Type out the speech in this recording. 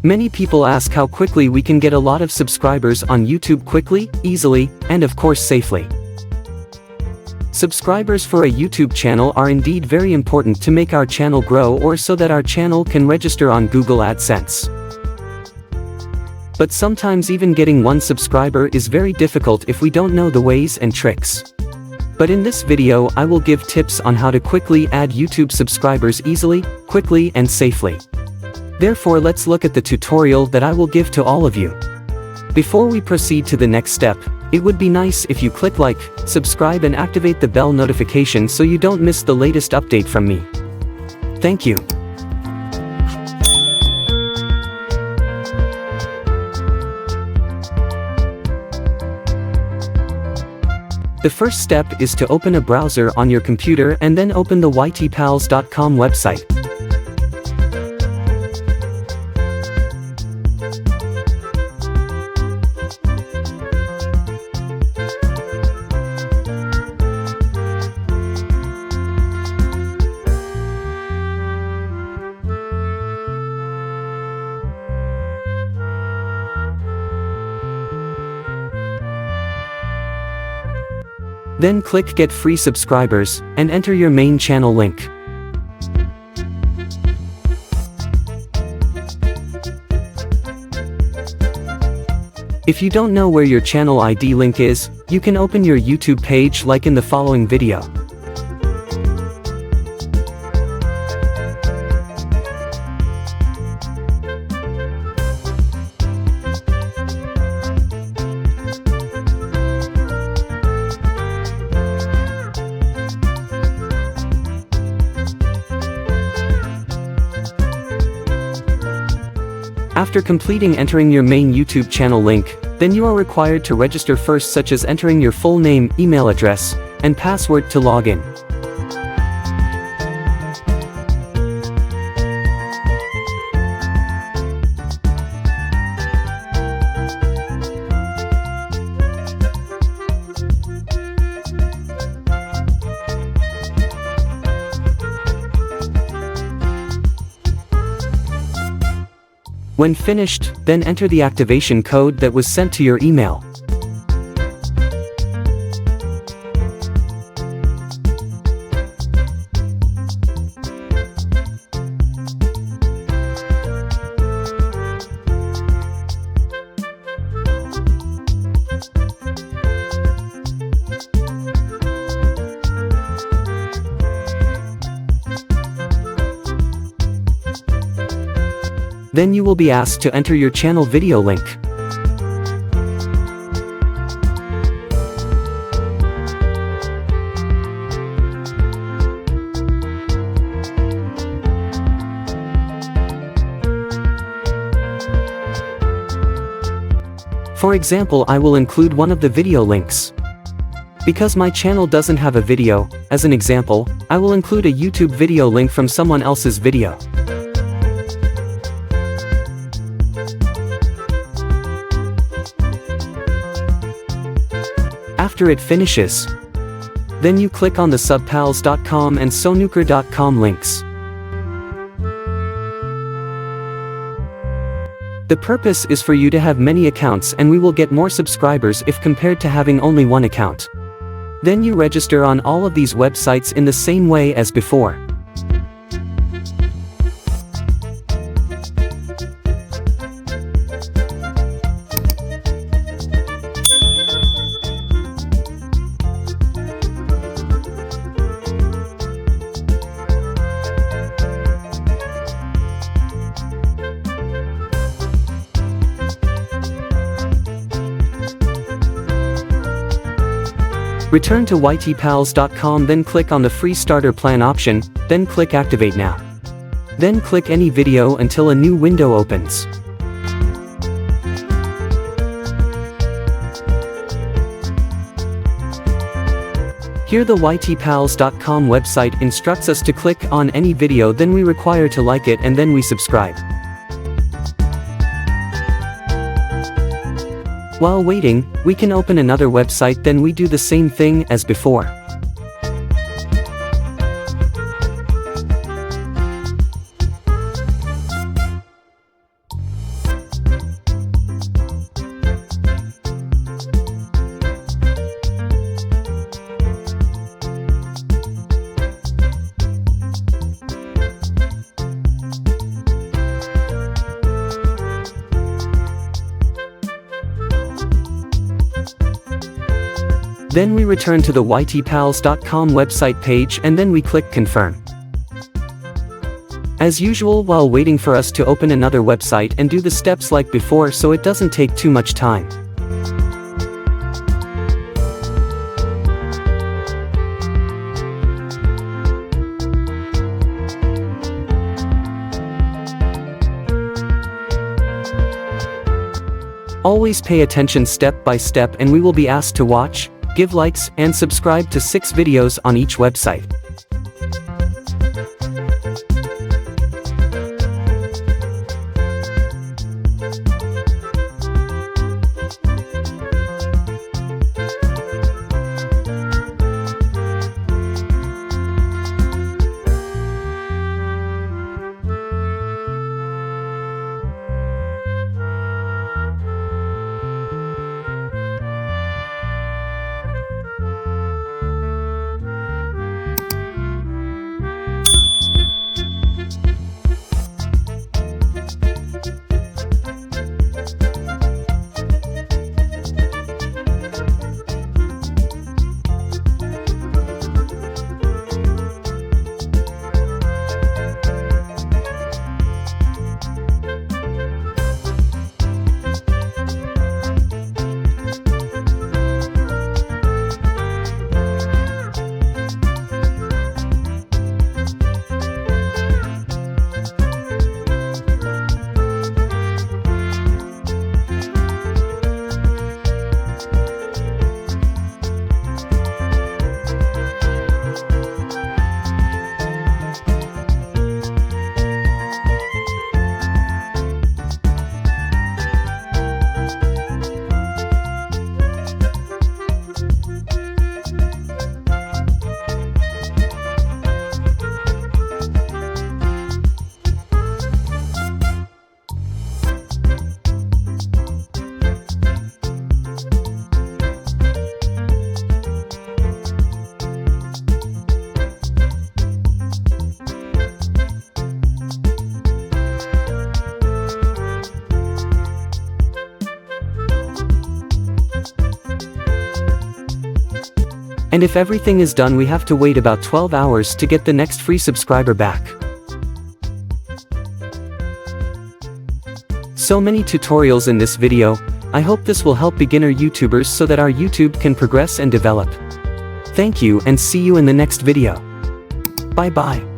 Many people ask how quickly we can get a lot of subscribers on YouTube quickly, easily, and of course safely. Subscribers for a YouTube channel are indeed very important to make our channel grow or so that our channel can register on Google AdSense. But sometimes even getting one subscriber is very difficult if we don't know the ways and tricks. But in this video I will give tips on how to quickly add YouTube subscribers easily, quickly and safely. Therefore let's look at the tutorial that I will give to all of you. Before we proceed to the next step, it would be nice if you click like, subscribe and activate the bell notification so you don't miss the latest update from me. Thank you. The first step is to open a browser on your computer and then open the ytpals.com website. Then click Get Free Subscribers, and enter your main channel link. If you don't know where your channel ID link is, you can open your YouTube page like in the following video. After completing entering your main YouTube channel link, then you are required to register first, such as entering your full name, email address, and password to log in. When finished, then enter the activation code that was sent to your email. Then you will be asked to enter your channel video link. For example, I will include one of the video links. Because my channel doesn't have a video, as an example, I will include a YouTube video link from someone else's video. After it finishes, then you click on the subpals.com and sonooker.com links. The purpose is for you to have many accounts, and we will get more subscribers if compared to having only one account. Then you register on all of these websites in the same way as before. Return to ytpals.com, then click on the free starter plan option, then click Activate Now. Then click any video until a new window opens. Here the ytpals.com website instructs us to click on any video, then we require to like it, and then we subscribe. While waiting, we can open another website, then we do the same thing as before. Then we return to the ytpals.com website page and then we click confirm. As usual, while waiting for us to open another website and do the steps like before so it doesn't take too much time. Always pay attention step by step and we will be asked to watch, give likes, and subscribe to 6 videos on each website. And if everything is done, we have to wait about 12 hours to get the next free subscriber back. So many tutorials in this video. I hope this will help beginner YouTubers so that our YouTube can progress and develop. Thank you and see you in the next video. Bye bye.